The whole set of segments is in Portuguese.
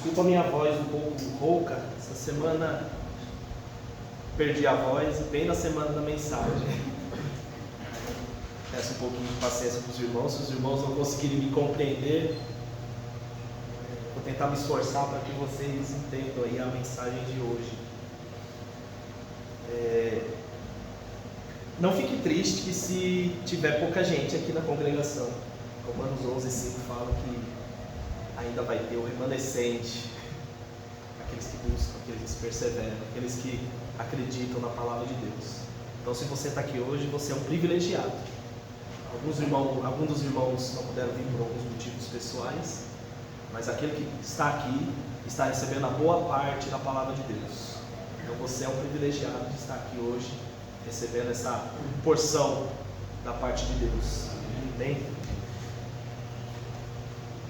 Desculpa a minha voz um pouco rouca. Essa semana perdi a voz, bem na semana da mensagem. Peço um pouquinho de paciência para os irmãos. Se os irmãos não conseguirem me compreender, vou tentar me esforçar para que vocês entendam aí a mensagem de hoje. Não fique triste que se tiver pouca gente aqui na congregação. Romanos 11:5 fala que ainda vai ter o remanescente, aqueles que buscam, aqueles que perseveram, aqueles que acreditam na palavra de Deus. Então, se você está aqui hoje, você é um privilegiado. Alguns dos irmãos não puderam vir por alguns motivos pessoais, mas aquele que está aqui está recebendo a boa parte da palavra de Deus. Então, você é um privilegiado de estar aqui hoje, recebendo essa porção da parte de Deus. Amém?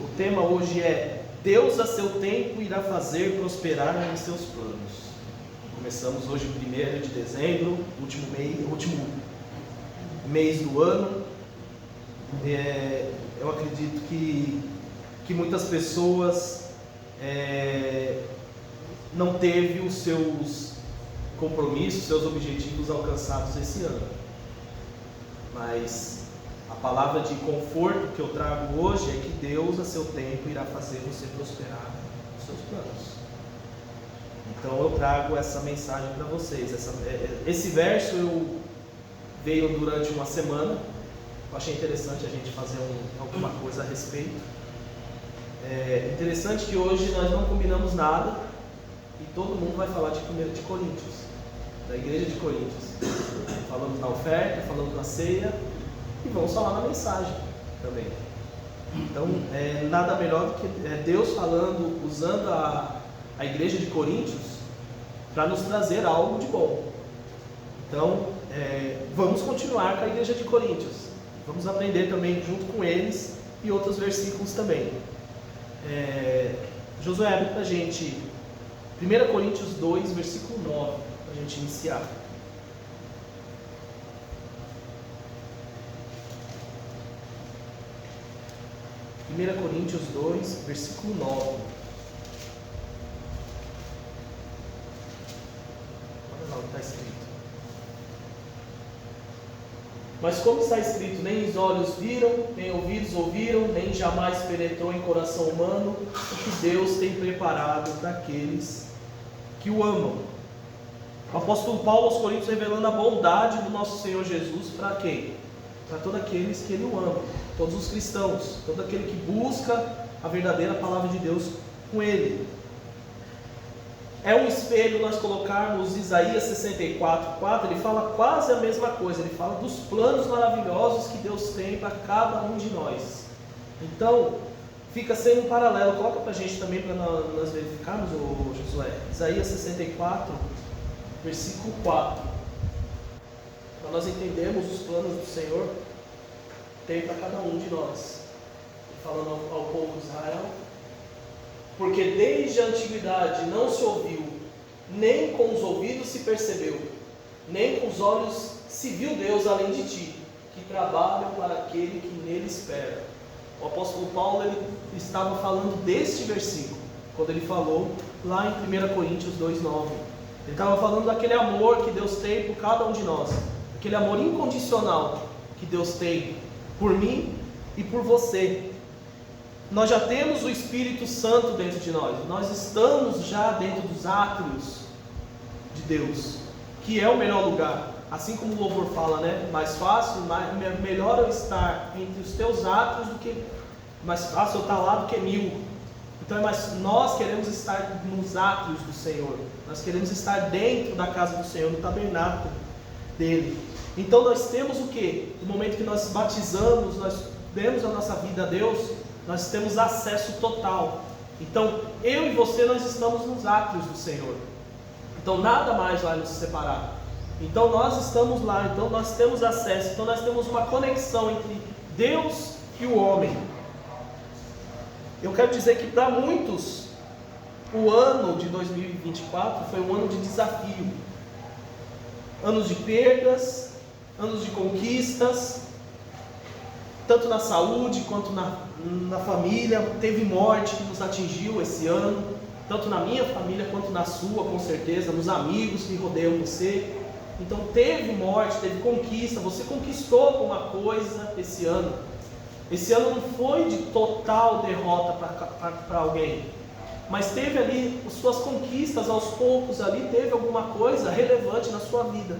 O tema hoje é: Deus a seu tempo irá fazer prosperar em seus planos. Começamos hoje 1º de dezembro, último mês do ano. Eu acredito que muitas pessoas não teve os seus compromissos, seus objetivos alcançados esse ano. Mas a palavra de conforto que eu trago hoje é que Deus a seu tempo irá fazer você prosperar nos seus planos. Então eu trago essa mensagem para vocês. Esse verso veio durante uma semana. Eu achei interessante a gente fazer alguma coisa a respeito. É interessante que hoje nós não combinamos nada e todo mundo vai falar de 1 de Coríntios, da igreja de Coríntios. Falamos na oferta, falamos na ceia e vamos falar na mensagem também. Então, nada melhor do que Deus falando, usando a igreja de Coríntios para nos trazer algo de bom. Então, vamos continuar com a igreja de Coríntios. Vamos aprender também junto com eles e outros versículos também. Josué, abre para a gente 1 Coríntios 2, versículo 9, para a gente iniciar. 1 Coríntios 2, versículo 9. Olha lá o que está escrito. Mas como está escrito, nem os olhos viram, nem ouvidos ouviram, nem jamais penetrou em coração humano o que Deus tem preparado para aqueles que o amam. O apóstolo Paulo aos Coríntios revelando a bondade do nosso Senhor Jesus para quem? Para todos aqueles que Ele o ama, todos os cristãos, todo aquele que busca a verdadeira palavra de Deus com Ele. É um espelho nós colocarmos Isaías 64:4, ele fala quase a mesma coisa, ele fala dos planos maravilhosos que Deus tem para cada um de nós. Então, fica sendo um paralelo, coloca para a gente também para nós verificarmos, Josué, Isaías 64, versículo 4. Para nós entendermos os planos do Senhor, tem para cada um de nós. Falando ao povo de Israel: porque desde a antiguidade não se ouviu, nem com os ouvidos se percebeu, nem com os olhos se viu Deus além de ti, que trabalham para aquele que nele espera. O apóstolo Paulo ele estava falando deste versículo, quando ele falou lá em 1 Coríntios 2:9. Ele estava falando daquele amor que Deus tem por cada um de nós, aquele amor incondicional que Deus tem por mim e por você. Nós já temos o Espírito Santo dentro de nós. Nós estamos já dentro dos átrios de Deus, que é o melhor lugar. Assim como o louvor fala, né? Mais fácil, melhor eu estar entre os teus átrios do que... Mais fácil eu estar lá do que 1000. Então nós queremos estar nos átrios do Senhor. Nós queremos estar dentro da casa do Senhor, no tabernáculo dele. Então nós temos o quê? No momento que nós batizamos, nós demos a nossa vida a Deus, nós temos acesso total. Então, eu e você, nós estamos nos átrios do Senhor. Então, nada mais vai nos separar. Então, nós estamos lá. Então, nós temos acesso. Então, nós temos uma conexão entre Deus e o homem. Eu quero dizer que para muitos, o ano de 2024 foi um ano de desafio. Anos de perdas, anos de conquistas, tanto na saúde quanto na família. Teve morte que nos atingiu esse ano, tanto na minha família quanto na sua, com certeza, nos amigos que rodeiam você. Então teve morte, teve conquista, você conquistou alguma coisa esse ano. Esse ano não foi de total derrota para alguém, mas teve ali as suas conquistas, aos poucos ali teve alguma coisa relevante na sua vida.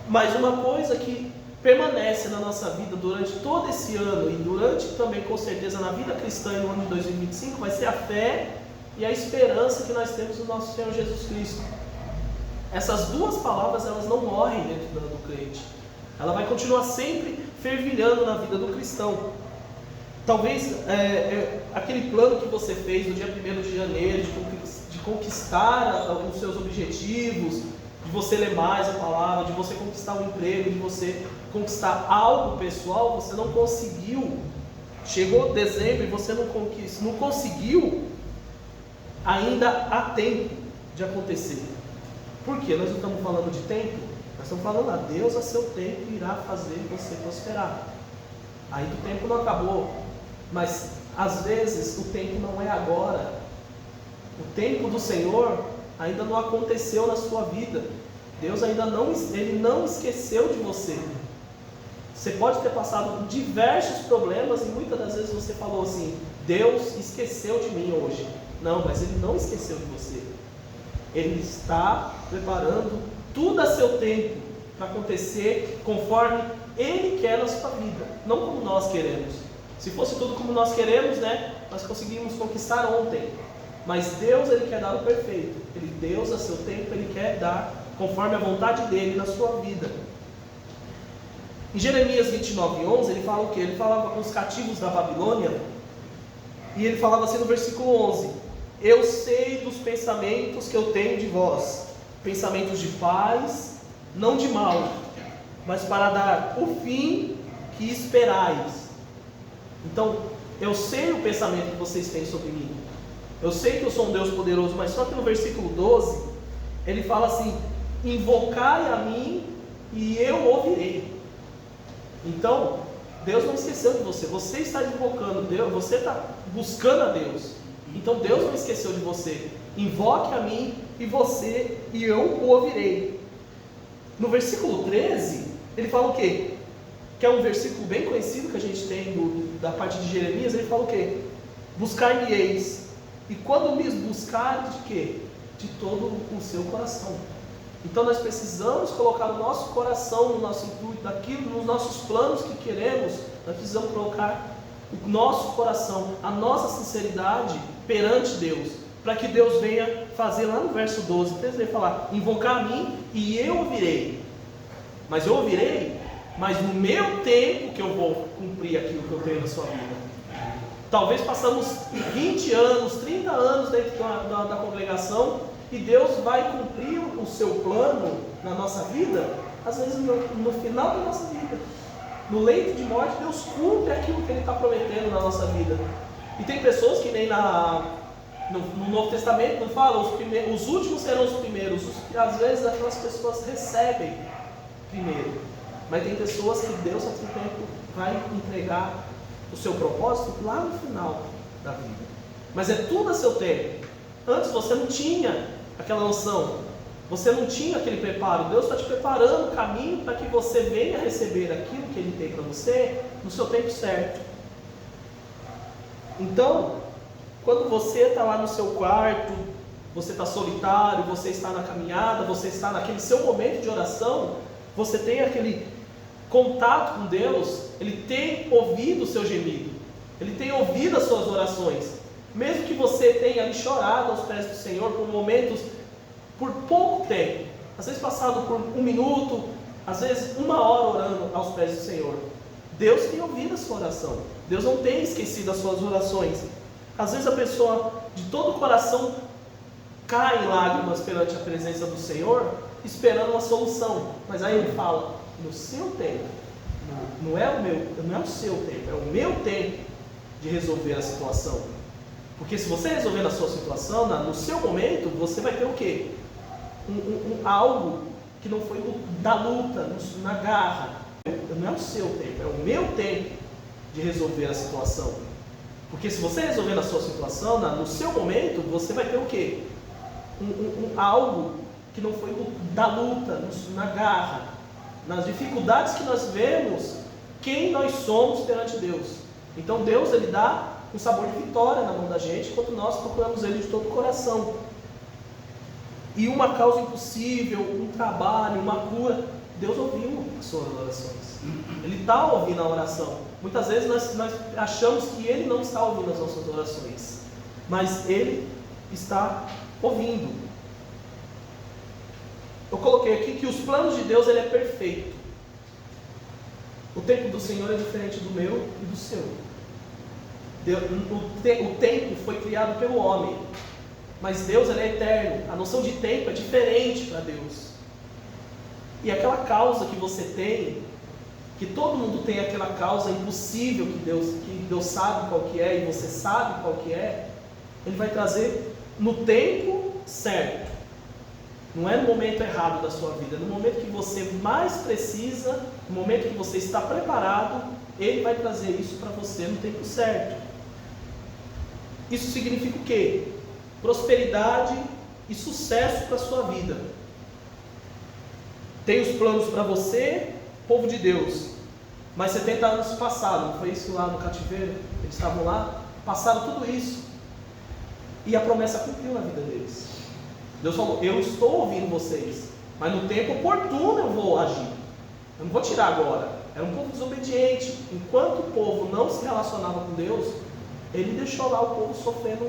Mas uma coisa que permanece na nossa vida durante todo esse ano e durante também com certeza na vida cristã no ano de 2025 vai ser a fé e a esperança que nós temos no nosso Senhor Jesus Cristo. Essas duas palavras, elas não morrem dentro do crente. Ela vai continuar sempre fervilhando na vida do cristão. Talvez aquele plano que você fez no dia 1º de janeiro, de conquistar os seus objetivos, de você ler mais a palavra, de você conquistar um emprego, de você conquistar algo pessoal, você não conseguiu. Chegou dezembro e você não conseguiu, ainda há tempo de acontecer. Por quê? Nós não estamos falando de tempo, nós estamos falando a Deus a seu tempo irá fazer você prosperar. Ainda o tempo não acabou, mas às vezes o tempo não é agora. O tempo do Senhor ainda não aconteceu na sua vida. Deus ainda não esqueceu de você. Você pode ter passado diversos problemas e muitas das vezes você falou assim: Deus esqueceu de mim hoje. Não, mas Ele não esqueceu de você. Ele está preparando tudo a seu tempo para acontecer conforme Ele quer na sua vida, não como nós queremos. Se fosse tudo como nós queremos, nós conseguimos conquistar ontem. Mas Deus, Ele quer dar o perfeito. Deus a seu tempo, Ele quer dar conforme a vontade dEle na sua vida. Em Jeremias 29:11, ele fala o quê? Ele falava com os cativos da Babilônia, e ele falava assim no versículo 11: eu sei dos pensamentos que eu tenho de vós, pensamentos de paz, não de mal, mas para dar o fim que esperais. Então, eu sei o pensamento que vocês têm sobre mim. Eu sei que eu sou um Deus poderoso, mas só que no versículo 12, ele fala assim: invocai a mim e eu ouvirei. Então, Deus não esqueceu de você. Você está invocando Deus, você está buscando a Deus. Então Deus não esqueceu de você. Invoque a mim e eu o ouvirei. No versículo 13, ele fala o quê? Que é um versículo bem conhecido que a gente tem da parte de Jeremias. Ele fala o quê? Buscar-me-eis. E quando me buscar, de quê? De todo o seu coração. Então nós precisamos colocar o nosso coração, no nosso intuito, daquilo, nos nossos planos que queremos. Nós precisamos colocar o nosso coração, a nossa sinceridade perante Deus, para que Deus venha fazer lá no verso 12, ele vai falar: invocar a mim e eu ouvirei. Mas eu ouvirei, mas no meu tempo que eu vou cumprir aquilo que eu tenho na sua vida. Talvez passamos 20 anos, 30 anos dentro da congregação, e Deus vai cumprir o seu plano na nossa vida, às vezes no final da nossa vida. No leito de morte, Deus cumpre aquilo que Ele está prometendo na nossa vida. E tem pessoas que nem no Novo Testamento não fala, os últimos serão os primeiros. Às vezes aquelas pessoas recebem primeiro. Mas tem pessoas que Deus, a seu tempo, vai entregar o seu propósito lá no final da vida. Mas é tudo a seu tempo. Antes você não tinha aquela noção, você não tinha aquele preparo. Deus está te preparando o caminho para que você venha receber aquilo que Ele tem para você no seu tempo certo. Então, quando você está lá no seu quarto, você está solitário, você está na caminhada, você está naquele seu momento de oração, você tem aquele contato com Deus, Ele tem ouvido o seu gemido, Ele tem ouvido as suas orações. Mesmo que você tenha ali chorado aos pés do Senhor por momentos, por pouco tempo, às vezes passado por 1 minuto, às vezes 1 hora orando aos pés do Senhor, Deus tem ouvido a sua oração. Deus não tem esquecido as suas orações. Às vezes a pessoa de todo o coração cai em lágrimas perante a presença do Senhor, esperando uma solução. Mas aí Ele fala: no seu tempo, não é o seu tempo, é o meu tempo de resolver a situação. Porque se você resolver na sua situação, no seu momento, você vai ter o quê? Algo que não foi da luta, na garra. Não é o seu tempo, é o meu tempo de resolver a situação. Porque se você resolver na sua situação, no seu momento, você vai ter o quê? Algo que não foi da luta, na garra, nas dificuldades que nós vemos, quem nós somos perante Deus. Então Deus, Ele dá um sabor de vitória na mão da gente, enquanto nós procuramos Ele de todo o coração. E uma causa impossível, um trabalho, uma cura, Deus ouviu as suas orações. Ele está ouvindo a oração. Muitas vezes nós achamos que Ele não está ouvindo as nossas orações, mas Ele está ouvindo. Eu coloquei aqui que os planos de Deus, Ele é perfeito. O tempo do Senhor é diferente do meu e do seu. O tempo foi criado pelo homem, mas Deus, Ele é eterno. A noção de tempo é diferente para Deus. E aquela causa que você tem, que todo mundo tem aquela causa impossível que Deus sabe qual que é e você sabe qual que é, Ele vai trazer no tempo certo. Não é no momento errado da sua vida, é no momento que você mais precisa, no momento que você está preparado, Ele vai trazer isso para você no tempo certo. Isso significa o quê? Prosperidade e sucesso para a sua vida. Tem os planos para você, povo de Deus, mas 70 anos passaram, não foi isso lá no cativeiro? Eles estavam lá, passaram tudo isso, e a promessa cumpriu na vida deles. Deus falou, eu estou ouvindo vocês, mas no tempo oportuno eu vou agir, eu não vou tirar agora. Era um povo desobediente. Enquanto o povo não se relacionava com Deus, Ele deixou lá o povo sofrendo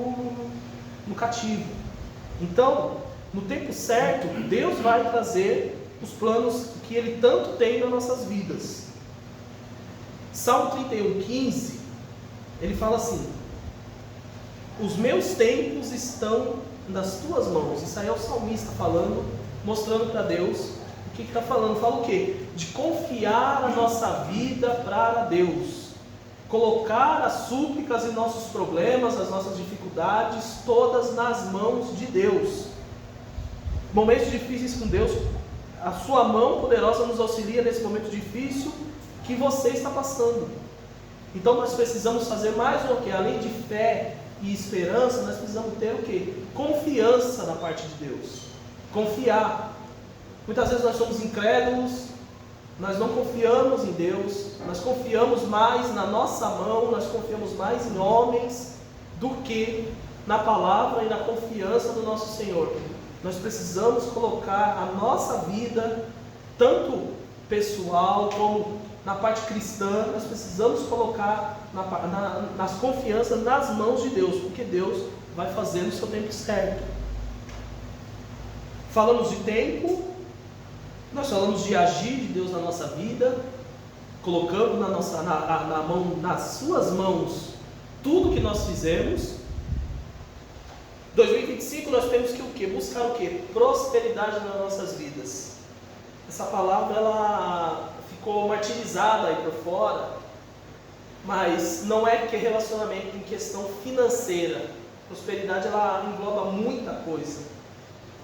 no cativo. Então, no tempo certo, Deus vai trazer os planos que Ele tanto tem nas nossas vidas. Salmo 31:15, ele fala assim: os meus tempos estão nas tuas mãos. Isso aí é o salmista falando, mostrando para Deus o que está falando. Fala o quê? De confiar a nossa vida para Deus, colocar as súplicas e nossos problemas, as nossas dificuldades, todas nas mãos de Deus. Momentos difíceis com Deus, a sua mão poderosa nos auxilia nesse momento difícil que você está passando. Então nós precisamos fazer mais do que, além de fé e esperança, nós precisamos ter o quê? Confiança na parte de Deus. Confiar. Muitas vezes nós somos incrédulos, nós não confiamos em Deus, nós confiamos mais na nossa mão, nós confiamos mais em homens do que na palavra e na confiança do nosso Senhor. Nós precisamos colocar a nossa vida, tanto pessoal como na parte cristã, nós precisamos colocar nas confianças nas mãos de Deus, porque Deus vai fazer no seu tempo certo. Falamos de tempo, nós falamos de agir de Deus na nossa vida, colocando nas suas mãos tudo que nós fizemos. 2025 nós temos que o quê? Buscar o quê? Prosperidade nas nossas vidas. Essa palavra ela ficou martirizada aí por fora, mas não é que é relacionamento em questão financeira. Prosperidade ela engloba muita coisa.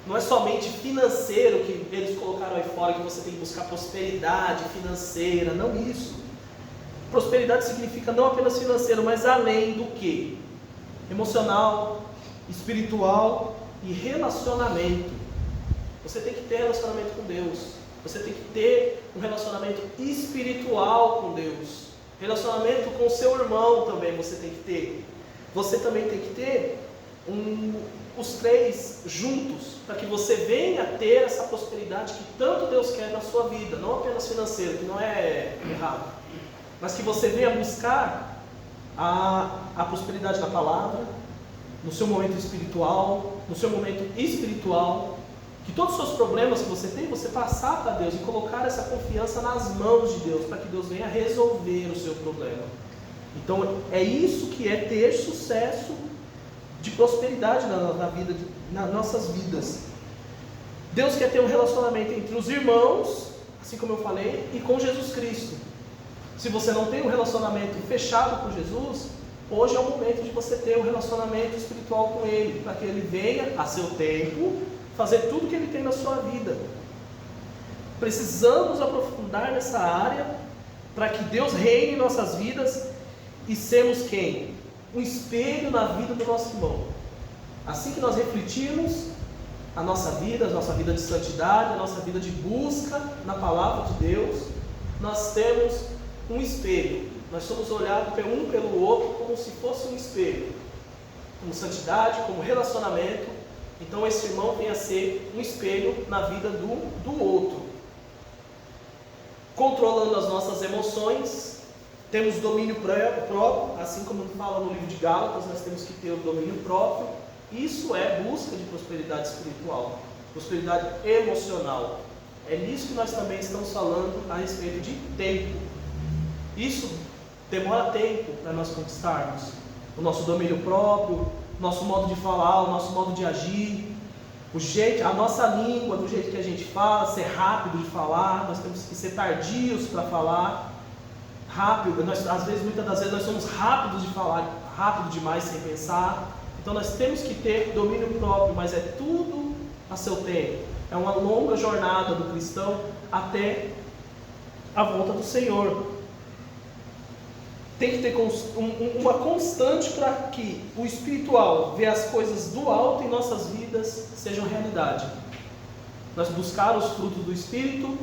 Não é somente financeiro que eles colocaram aí fora, que você tem que buscar prosperidade financeira, não isso. Prosperidade significa não apenas financeiro, mas além do que? Emocional, espiritual e relacionamento. Você tem que ter relacionamento com Deus. Você tem que ter um relacionamento espiritual com Deus. Relacionamento com o seu irmão também você tem que ter. Você também tem que ter os três juntos, para que você venha ter essa prosperidade que tanto Deus quer na sua vida, não apenas financeira, que não é errado, mas que você venha buscar a prosperidade da palavra, no seu momento espiritual, que todos os seus problemas que você tem, você passar para Deus e colocar essa confiança nas mãos de Deus, para que Deus venha resolver o seu problema. Então é isso que é ter sucesso de prosperidade nas nossas vidas. Deus quer ter um relacionamento entre os irmãos, assim como eu falei, e com Jesus Cristo. Se você não tem um relacionamento fechado com Jesus, hoje é o momento de você ter um relacionamento espiritual com Ele, para que Ele venha a seu tempo fazer tudo que Ele tem na sua vida. Precisamos aprofundar nessa área para que Deus reine em nossas vidas e sermos quem? um espelho na vida do nosso irmão. Assim que nós refletirmos a nossa vida de santidade, a nossa vida de busca na palavra de Deus, nós temos um espelho. Nós somos olhados um pelo outro como se fosse um espelho, como santidade, como relacionamento. Então esse irmão vem a ser um espelho na vida do outro. Controlando as nossas emoções, temos domínio próprio, assim como fala no livro de Gálatas, nós temos que ter o domínio próprio. Isso é busca de prosperidade espiritual, prosperidade emocional. É nisso que nós também estamos falando a respeito de tempo. Isso demora tempo para nós conquistarmos o nosso domínio próprio, nosso modo de falar, o nosso modo de agir, a nossa língua, do jeito que a gente fala, ser rápido de falar. Nós temos que ser tardios para falar, rápido. Muitas das vezes nós somos rápidos de falar, rápido demais sem pensar. Então nós temos que ter domínio próprio, mas é tudo a seu tempo. É uma longa jornada do cristão até a volta do Senhor. Tem que ter uma constante para que o espiritual vê as coisas do alto em nossas vidas sejam realidade. Nós buscar os frutos do Espírito,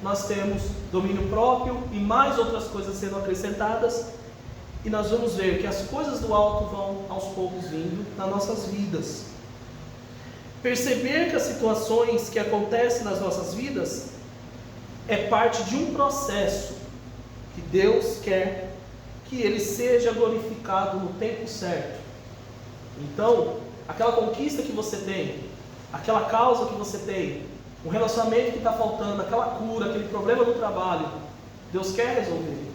nós temos domínio próprio e mais outras coisas sendo acrescentadas, e nós vamos ver que as coisas do alto vão aos poucos vindo nas nossas vidas. Perceber que as situações que acontecem nas nossas vidas é parte de um processo que Deus quer que ele seja glorificado no tempo certo. Então, aquela conquista que você tem, aquela causa que você tem, um relacionamento que está faltando, aquela cura, aquele problema no trabalho, Deus quer resolver,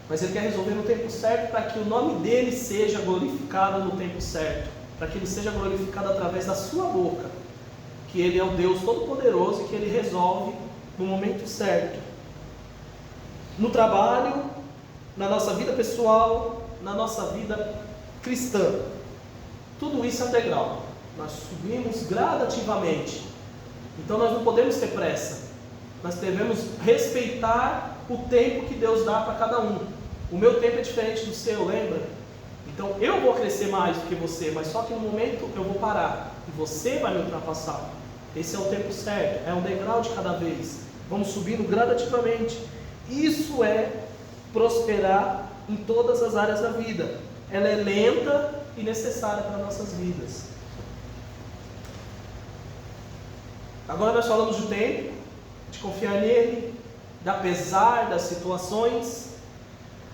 mas Ele quer resolver no tempo certo para que o nome dEle seja glorificado no tempo certo, para que Ele seja glorificado através da sua boca, que Ele é o Deus Todo-Poderoso e que Ele resolve no momento certo. No trabalho, na nossa vida pessoal, na nossa vida cristã. Tudo isso é um degrau. Nós subimos gradativamente. Então nós não podemos ter pressa. Nós devemos respeitar o tempo que Deus dá para cada um. O meu tempo é diferente do seu, lembra? Então eu vou crescer mais do que você, mas só que no momento eu vou parar e você vai me ultrapassar. Esse é o tempo certo, é um degrau de cada vez. Vamos subindo gradativamente. Isso é prosperar em todas as áreas da vida. Ela é lenta e necessária para nossas vidas. Agora nós falamos do tempo, de confiar nele, de apesar das situações,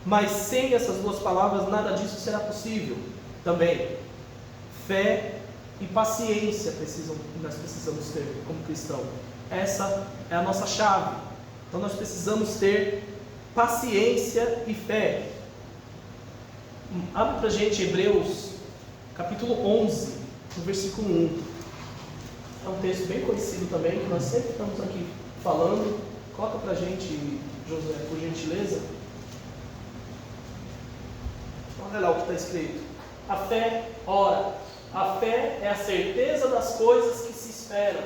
mas sem essas duas palavras nada disso será possível. Também fé e paciência nós precisamos ter como cristão. Essa é a nossa chave. Então nós precisamos ter paciência e fé. Abre para a gente Hebreus capítulo 11, no versículo 1. É um texto bem conhecido também, que nós sempre estamos aqui falando. Coloca para a gente, José, por gentileza. Olha lá o que está escrito. A fé, ora, a fé é a certeza das coisas que se esperam,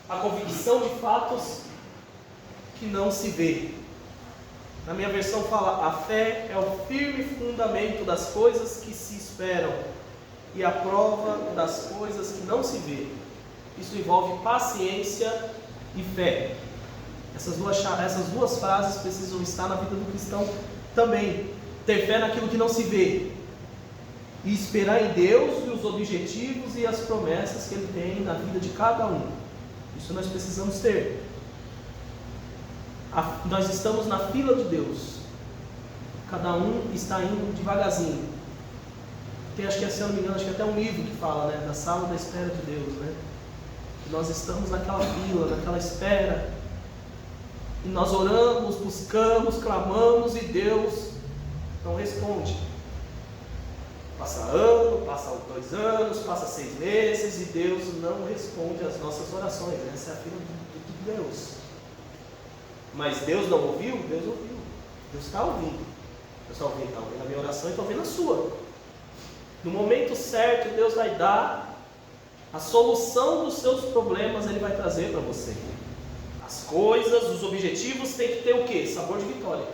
a convicção de fatos que não se vê. Na minha versão fala, a fé é o firme fundamento das coisas que se esperam e a prova das coisas que não se vê. Isso envolve paciência e fé. Essas duas frases precisam estar na vida do cristão também. Ter fé naquilo que não se vê e esperar em Deus e os objetivos e as promessas que Ele tem na vida de cada um. Isso nós precisamos ter. Nós estamos na fila de Deus. Cada um está indo devagarzinho. Tem, acho que se eu não me engano, acho que até um livro que fala, né, da sala da espera de Deus, né? Que nós estamos naquela fila, naquela espera. E nós oramos, buscamos, clamamos e Deus não responde. Passa ano, passa 2 anos, passa 6 meses e Deus não responde às nossas orações. Essa é a fila de Deus. Mas Deus não ouviu? Deus ouviu. Deus está ouvindo. Deus está ouvindo a minha oração e está ouvindo a sua. No momento certo, Deus vai dar a solução dos seus problemas, Ele vai trazer para você. As coisas, os objetivos têm que ter o quê? Sabor de vitória.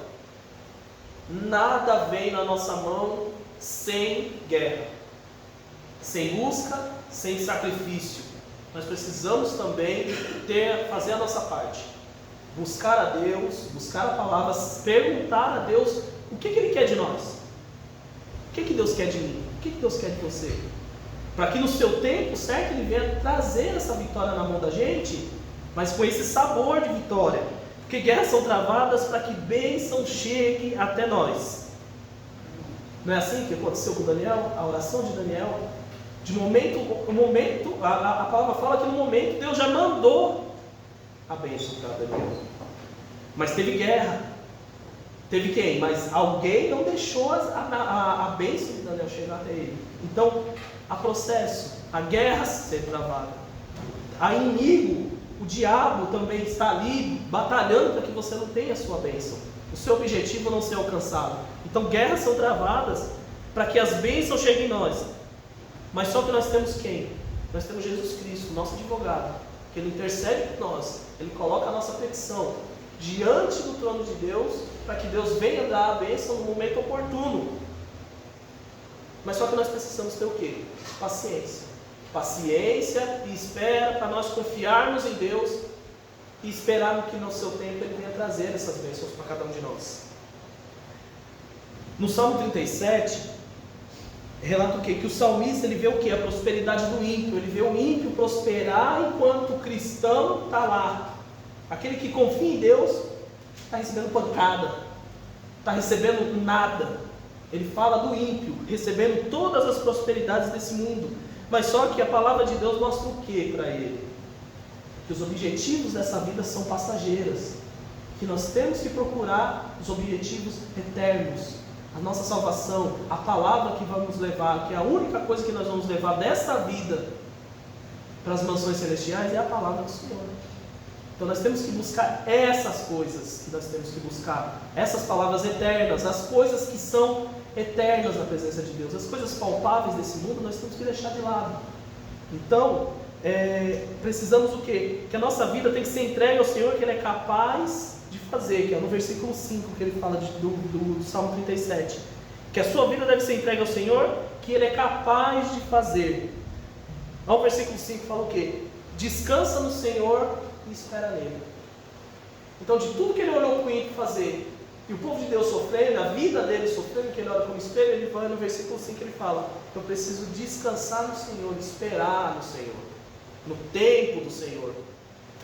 Nada vem na nossa mão sem guerra, sem busca, sem sacrifício. Nós precisamos também fazer a nossa parte. Buscar a Deus, buscar a palavra, perguntar a Deus o que Ele quer de nós. O que Deus quer de mim? O que Deus quer de você? Para que no seu tempo certo Ele venha trazer essa vitória na mão da gente, mas com esse sabor de vitória. Porque guerras são travadas para que bênção chegue até nós. Não é assim que aconteceu com Daniel? A oração de Daniel? A palavra fala que no momento Deus já mandou a bênção para Daniel. Mas teve guerra. Teve quem? Mas alguém não deixou a bênção de Daniel chegar até ele. Então, há processo, há guerra ser travada. Há inimigo, o diabo também está ali batalhando para que você não tenha a sua bênção. O seu objetivo não ser alcançado. Então, guerras são travadas para que as bênçãos cheguem em nós. Mas só que nós temos quem? Nós temos Jesus Cristo, nosso advogado, que Ele intercede por nós, Ele coloca a nossa petição diante do trono de Deus, para que Deus venha dar a bênção no momento oportuno. Mas só que nós precisamos ter o quê? Paciência. Paciência e espera para nós confiarmos em Deus e esperarmos que no seu tempo Ele venha trazer essas bênçãos para cada um de nós. No Salmo 37, relata o quê? Que o salmista ele vê o quê? A prosperidade do ímpio. Ele vê o ímpio prosperar enquanto o cristão está lá. Aquele que confia em Deus está recebendo pancada, está recebendo nada. Ele fala do ímpio, recebendo todas as prosperidades desse mundo. Mas só que a palavra de Deus mostra o que para ele? Que os objetivos dessa vida são passageiras. Que nós temos que procurar os objetivos eternos. A nossa salvação, a palavra que vamos levar, que é a única coisa que nós vamos levar desta vida para as mansões celestiais, é a palavra do Senhor. Então nós temos que buscar essas coisas que nós temos que buscar, essas palavras eternas, as coisas que são eternas na presença de Deus, as coisas palpáveis desse mundo nós temos que deixar de lado. Então, precisamos o quê? Que a nossa vida tem que ser entregue ao Senhor, que Ele é capaz de fazer, que é no versículo 5 que ele fala do Salmo 37, que a sua vida deve ser entregue ao Senhor, que Ele é capaz de fazer. Ao versículo 5 fala o quê? Descansa no Senhor e espera nele. Então, de tudo que ele olhou para o ímpio fazer, e o povo de Deus sofrendo, a vida dele sofrendo, que ele olha como espelho, ele vai no versículo 5 ele fala: eu preciso descansar no Senhor, esperar no Senhor, no tempo do Senhor,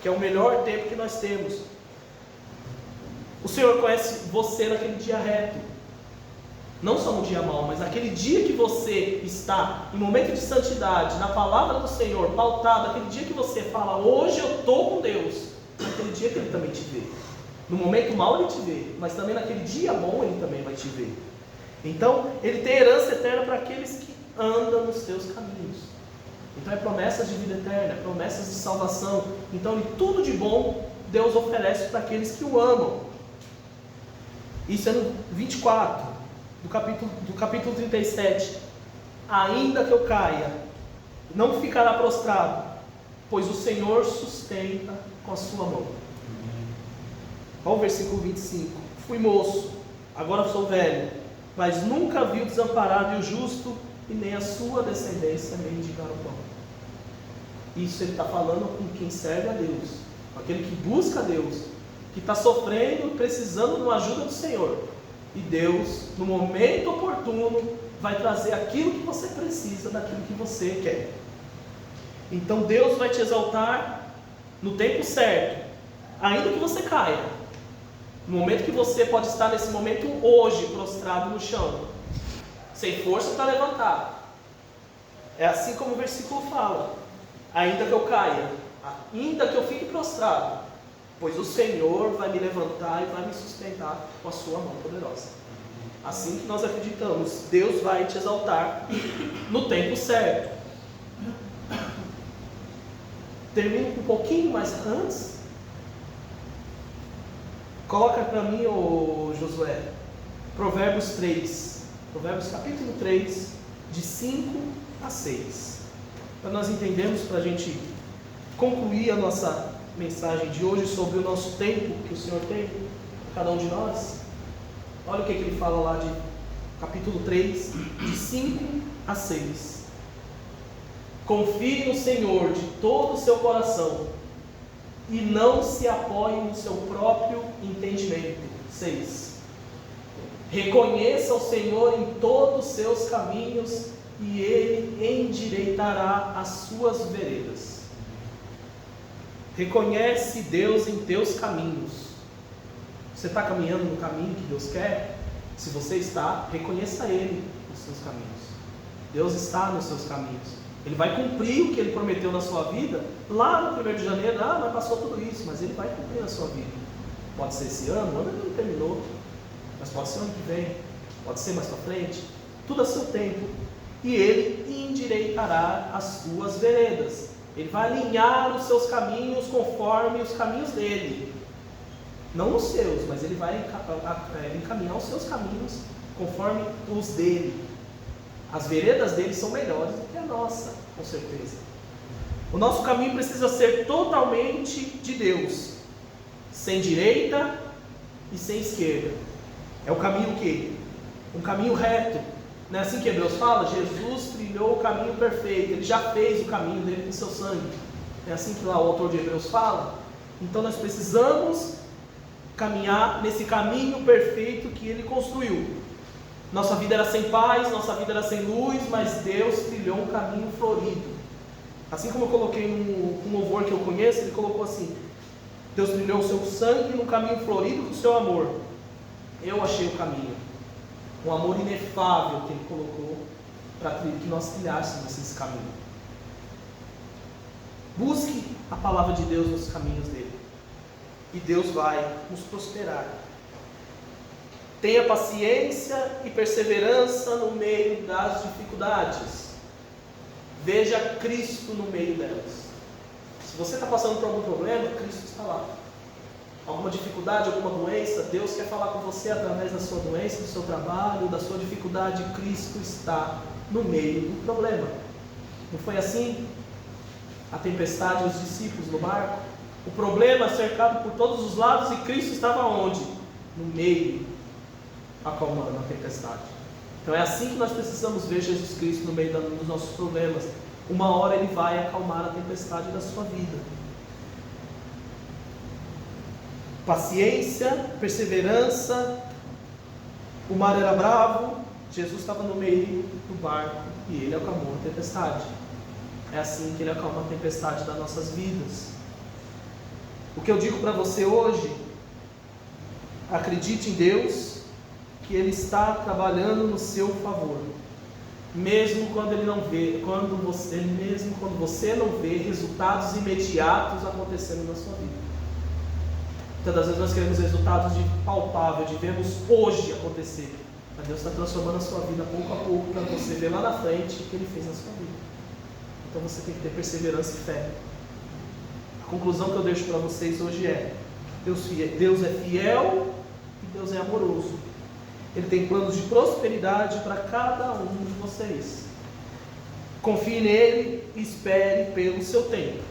que é o melhor tempo que nós temos. O Senhor conhece você naquele dia reto, não só no dia mau, mas naquele dia que você está em momento de santidade, na palavra do Senhor, pautado, aquele dia que você fala, hoje eu estou com Deus, naquele dia que Ele também te vê. No momento mau Ele te vê, mas também naquele dia bom Ele também vai te ver. Então, Ele tem herança eterna para aqueles que andam nos teus caminhos. Então é promessas de vida eterna, é promessas de salvação. Então, e tudo de bom Deus oferece para aqueles que o amam. Isso é no 24 do capítulo 37. Ainda que eu caia, não ficará prostrado, pois o Senhor sustenta com a sua mão. Olha o versículo 25. Fui moço, agora sou velho, mas nunca vi o desamparado e o justo, e nem a sua descendência mendigar o pão. Isso ele está falando com quem serve a Deus, com aquele que busca a Deus, que está sofrendo, precisando de uma ajuda do Senhor. E Deus, no momento oportuno, vai trazer aquilo que você precisa, daquilo que você quer. Então Deus vai te exaltar no tempo certo, ainda que você caia. No momento que você pode estar nesse momento hoje, prostrado no chão, sem força para levantar. É assim como o versículo fala: ainda que eu caia, ainda que eu fique prostrado, pois o Senhor vai me levantar e vai me sustentar com a sua mão poderosa. Assim que nós acreditamos, Deus vai te exaltar no tempo certo. Termino um pouquinho mais antes. Coloca para mim, ô Josué, Provérbios 3. Provérbios capítulo 3, de 5 a 6. Para nós entendermos, para a gente concluir a nossa mensagem de hoje sobre o nosso tempo que o Senhor tem para cada um de nós. Olha o que ele fala lá de capítulo 3, de 5 a 6. Confie no Senhor de todo o seu coração e não se apoie no seu próprio entendimento. 6. Reconheça o Senhor em todos os seus caminhos e Ele endireitará as suas veredas. Reconhece Deus em teus caminhos. Você está caminhando no caminho que Deus quer? Se você está, reconheça Ele nos seus caminhos. Deus está nos seus caminhos. Ele vai cumprir o que Ele prometeu na sua vida. Lá no 1º de janeiro, mas passou tudo isso, mas Ele vai cumprir na sua vida. Pode ser esse ano, o ano ainda não terminou, mas pode ser ano que vem, pode ser mais para frente, tudo a seu tempo. E Ele endireitará as suas veredas. Ele vai alinhar os seus caminhos conforme os caminhos dele. Não os seus, mas Ele vai encaminhar os seus caminhos conforme os dele. As veredas dele são melhores do que a nossa, com certeza. O nosso caminho precisa ser totalmente de Deus, sem direita e sem esquerda. É o caminho que? Um caminho reto. Não é assim que Hebreus fala? Jesus trilhou o caminho perfeito. Ele já fez o caminho dele com seu sangue. É assim que lá o autor de Hebreus fala? Então nós precisamos caminhar nesse caminho perfeito que Ele construiu. Nossa vida era sem paz, nossa vida era sem luz, mas Deus trilhou um caminho florido. Assim como eu coloquei um louvor que eu conheço, ele colocou assim: Deus trilhou o seu sangue no caminho florido do seu amor. Eu achei o caminho, um amor inefável que Ele colocou para que nós trilhássemos esse caminho. Busque a palavra de Deus nos caminhos dele, e Deus vai nos prosperar. Tenha paciência e perseverança no meio das dificuldades. Veja Cristo no meio delas. Se você está passando por algum problema, Cristo está lá. Alguma dificuldade, alguma doença, Deus quer falar com você através da sua doença, do seu trabalho, da sua dificuldade. Cristo está no meio do problema. Não foi assim? A tempestade e os discípulos no barco? O problema cercado por todos os lados, e Cristo estava onde? No meio, acalmando a tempestade. Então é assim que nós precisamos ver Jesus Cristo no meio dos nossos problemas. Uma hora Ele vai acalmar a tempestade da sua vida. Paciência, perseverança. O mar era bravo, Jesus estava no meio do barco e Ele acalmou a tempestade. É assim que Ele acalma a tempestade das nossas vidas. O que eu digo para você hoje: acredite em Deus, que Ele está trabalhando no seu favor, mesmo quando Ele não vê, mesmo quando você não vê resultados imediatos acontecendo na sua vida. Muitas das vezes nós queremos resultados palpáveis, de vermos hoje acontecer, mas Deus está transformando a sua vida pouco a pouco, para você ver lá na frente o que Ele fez na sua vida. Então você tem que ter perseverança e fé. A conclusão que eu deixo para vocês hoje é: Deus é fiel e Deus é amoroso. Ele tem planos de prosperidade para cada um de vocês. Confie nele e espere pelo seu tempo.